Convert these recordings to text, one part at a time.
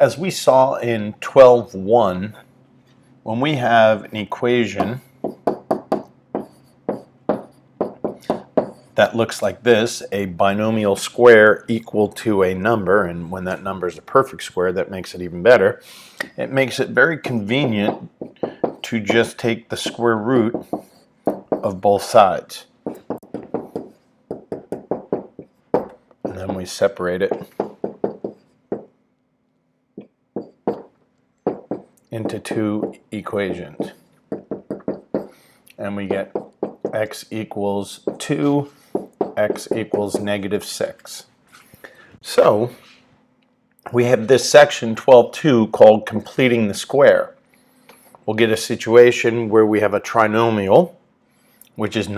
As we saw in 12.1, when we have an equation that looks like this, a binomial square equal to a number, and when that number is a perfect square, that makes it even better. It makes it very convenient to just take the square root of both sides. And then we separate it into two equations. And we get x equals 2, x equals -6. So we have this section 12.2 called completing the square. We'll get a situation where we have a trinomial, which does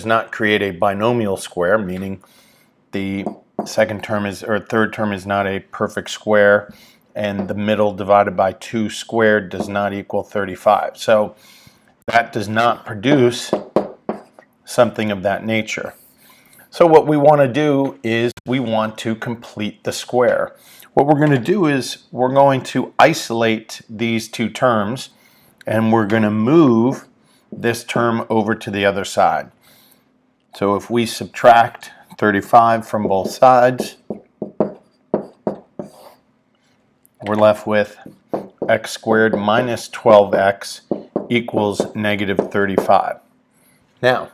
not create a binomial square, meaning the third term is not a perfect square, and the middle divided by 2 squared does not equal 35. So that does not produce something of that nature. So what we want to do is we want to complete the square. What we're going to do is we're going to isolate these two terms, and we're going to move this term over to the other side. So if we subtract 35 from both sides, we're left with x squared minus 12x equals -35. Now,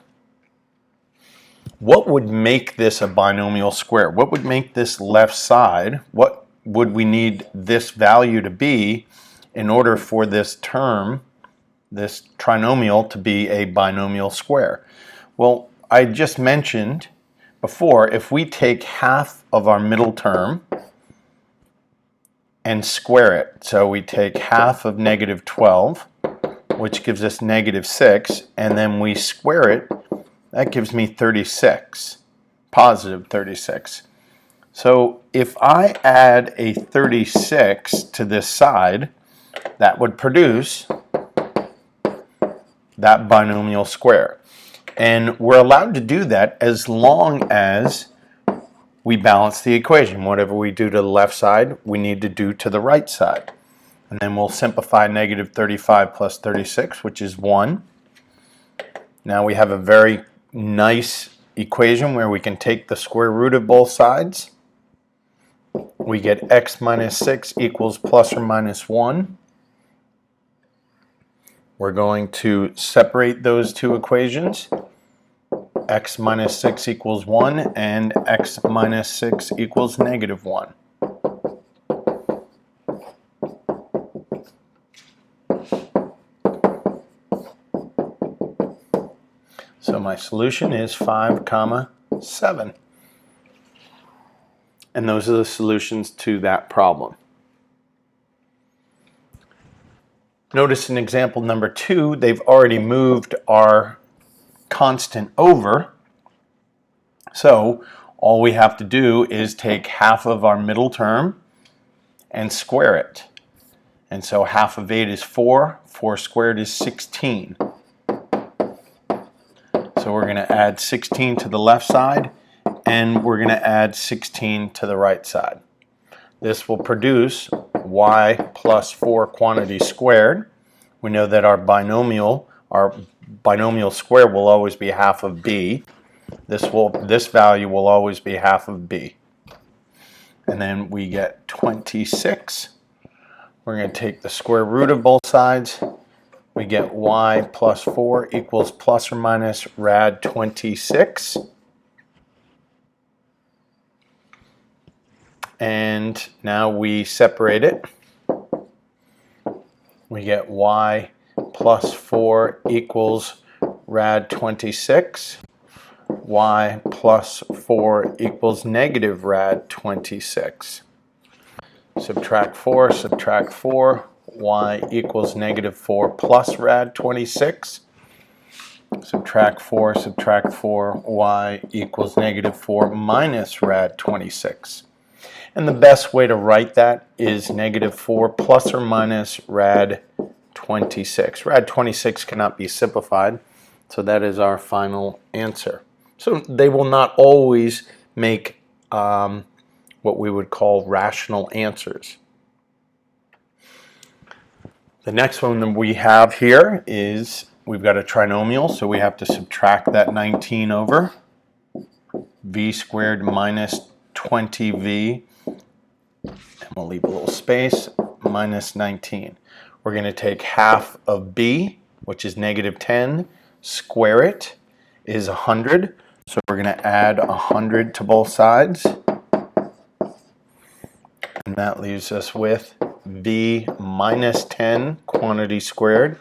what would make this a binomial square? What would make this left side? What would we need this value to be in order for this term, this trinomial, to be a binomial square? Well, I just mentioned before, if we take half of our middle term and square it, so we take half of -12, which gives us -6, and then we square it, that gives me 36, positive 36. So if I add a 36 to this side, that would produce that binomial square. And we're allowed to do that as long as we balance the equation. Whatever we do to the left side, we need to do to the right side. And then we'll simplify -35 plus 36, which is 1. Now we have a very nice equation where we can take the square root of both sides. We get x minus 6 equals plus or minus 1. We're going to separate those two equations. X minus 6 equals 1 and x minus 6 equals -1. So my solution is 5, 7. And those are the solutions to that problem. Notice in example number 2, they've already moved our constant over. So all we have to do is take half of our middle term and square it. And so half of 8 is 4. 4 squared is 16. So we're going to add 16 to the left side, and we're going to add 16 to the right side. This will produce y plus 4 quantity squared. We know that our binomial square will always be half of b. This value will always be half of b. And then we get 26. We're going to take the square root of both sides. We get y plus 4 equals plus or minus rad 26. And now we separate it. We get y plus 4 equals rad 26. Y plus 4 equals negative rad 26. Subtract 4, y equals -4 plus rad 26. Subtract 4, y equals -4 minus rad 26. And the best way to write that is -4 plus or minus rad 26. Rad 26 cannot be simplified, so that is our final answer. So they will not always make what we would call rational answers. The next one that we have here is we've got a trinomial, so we have to subtract that 19 over v squared minus 20v, and we'll leave a little space, minus 19. We're going to take half of b, which is negative 10, square it, is 100. So we're going to add 100 to both sides. And that leaves us with v minus 10 quantity squared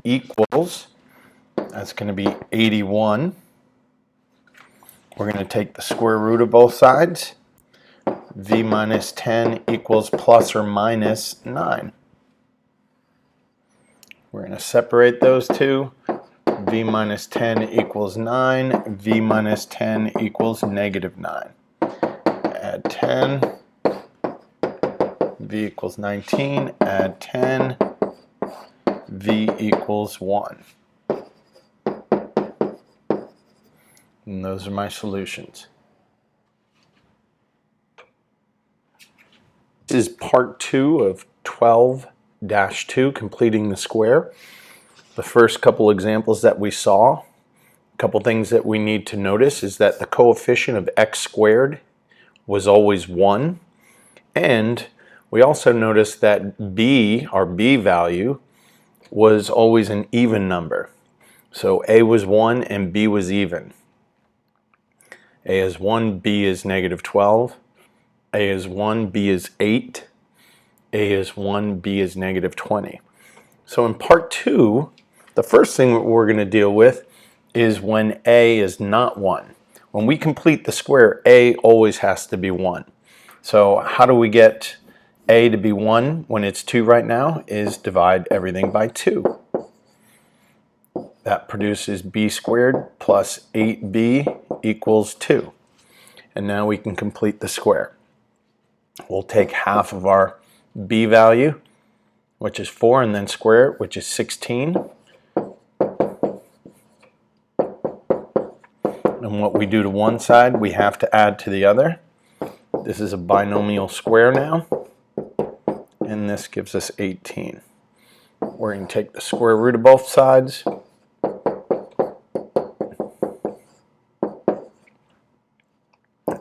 equals, that's going to be 81. We're going to take the square root of both sides. V minus 10 equals plus or minus 9. We're going to separate those two. V minus 10 equals 9. V minus 10 equals negative 9. Add 10. V equals 19. Add 10. V equals 1. And those are my solutions. This is part 2 of 12-2, completing the square. The first couple examples that we saw, a couple things that we need to notice is that the coefficient of x squared was always 1. And we also noticed that b, our b value, was always an even number. So a was 1 and b was even. A is 1, b is negative 12. A is 1, b is 8. A is 1, b is negative 20. So in part 2, the first thing that we're going to deal with is when a is not 1. When we complete the square, a always has to be 1. So how do we get a to be 1 when it's 2 right now? Is divide everything by 2. That produces b squared plus 8b equals 2. And now we can complete the square. We'll take half of our b value, which is 4, and then square it, which is 16. And what we do to one side, we have to add to the other. This is a binomial square now, and this gives us 18. We're going to take the square root of both sides.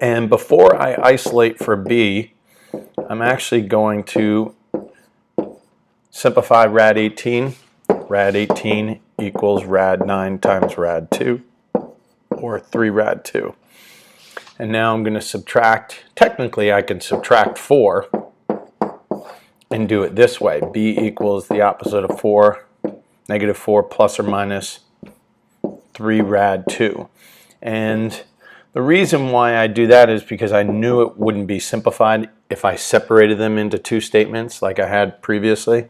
And before I isolate for b, I'm actually going to simplify rad 18. Rad 18 equals rad 9 times rad 2, or 3 rad 2. And now I'm going to subtract, technically I can subtract 4 and do it this way. b equals the opposite of 4, negative 4 plus or minus 3 rad 2. And the reason why I do that is because I knew it wouldn't be simplified if I separated them into two statements like I had previously.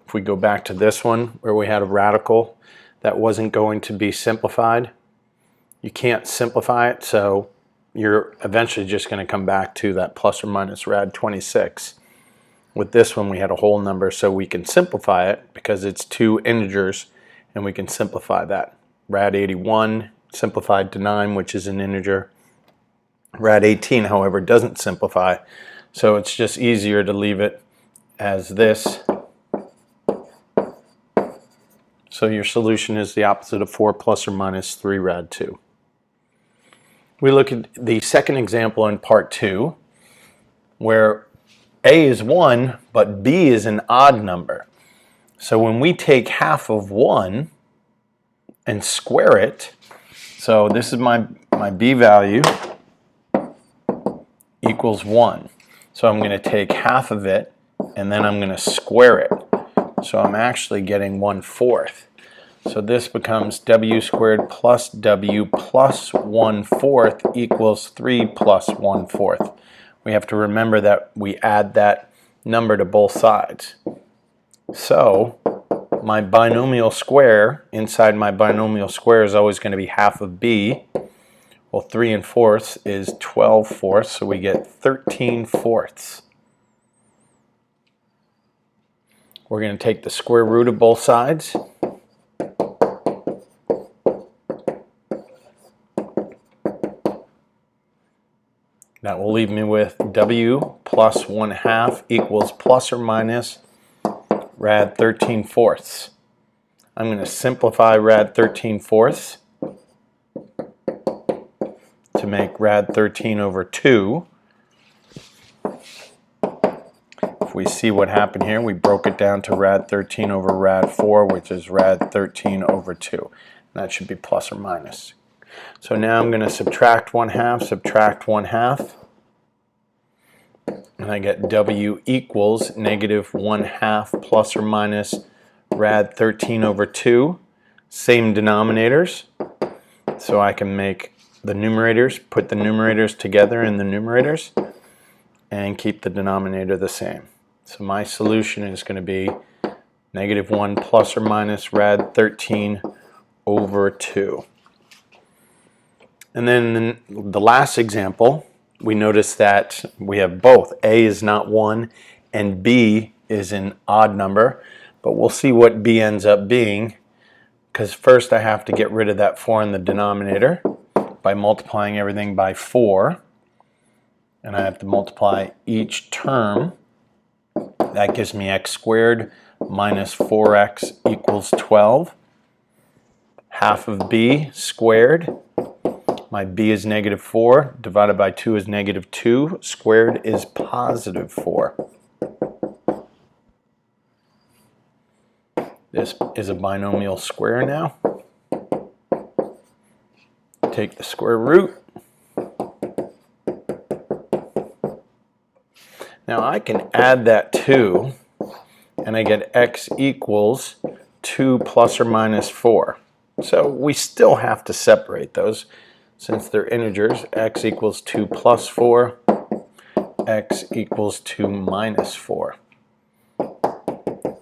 If we go back to this one where we had a radical that wasn't going to be simplified, you can't simplify it, so you're eventually just going to come back to that plus or minus rad 26. With this one we had a whole number, so we can simplify it because it's two integers, and we can simplify that. Rad 81 simplified to 9, which is an integer. Rad 18, however, doesn't simplify, so it's just easier to leave it as this. So your solution is the opposite of 4 plus or minus 3 rad 2. We look at the second example in part 2, where a is 1, but b is an odd number. So when we take half of 1 and square it, so this is my b value equals 1. So I'm going to take half of it and then I'm going to square it. So I'm actually getting 1/4. So this becomes w squared plus w plus 1/4 equals 3 plus 1/4. We have to remember that we add that number to both sides. So my binomial square, inside my binomial square, is always going to be half of b. Well, 3 4 is 12/4, so we get 13/4. We're going to take the square root of both sides. That will leave me with w plus 1/2 equals plus or minus rad 13/4. I'm going to simplify rad 13/4 to make rad 13 over 2. If we see what happened here, we broke it down to rad 13 over rad 4, which is rad 13 over 2. That should be plus or minus. So now I'm going to subtract 1/2, subtract 1/2, and I get w equals negative 1/2 plus or minus rad 13 over 2. Same denominators, so I can make the numerators, put the numerators together in the numerators, and keep the denominator the same. So my solution is going to be negative 1 plus or minus rad 13 over 2. And then in the last example, we notice that we have both. A is not 1 and B is an odd number, but we'll see what B ends up being, because first I have to get rid of that 4 in the denominator by multiplying everything by 4, and I have to multiply each term. That gives me x squared minus 4x equals 12. Half of b squared, my b is negative 4, divided by 2 is negative 2, squared is positive 4. This is a binomial square now. Take the square root. Now I can add that 2, and I get x equals 2 plus or minus 4. So we still have to separate those since they're integers. X equals 2 plus 4, x equals 2 minus 4.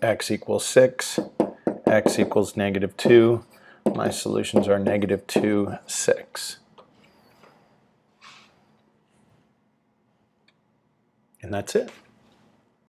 X equals 6, x equals negative 2. My solutions are negative 2, 6. And that's it.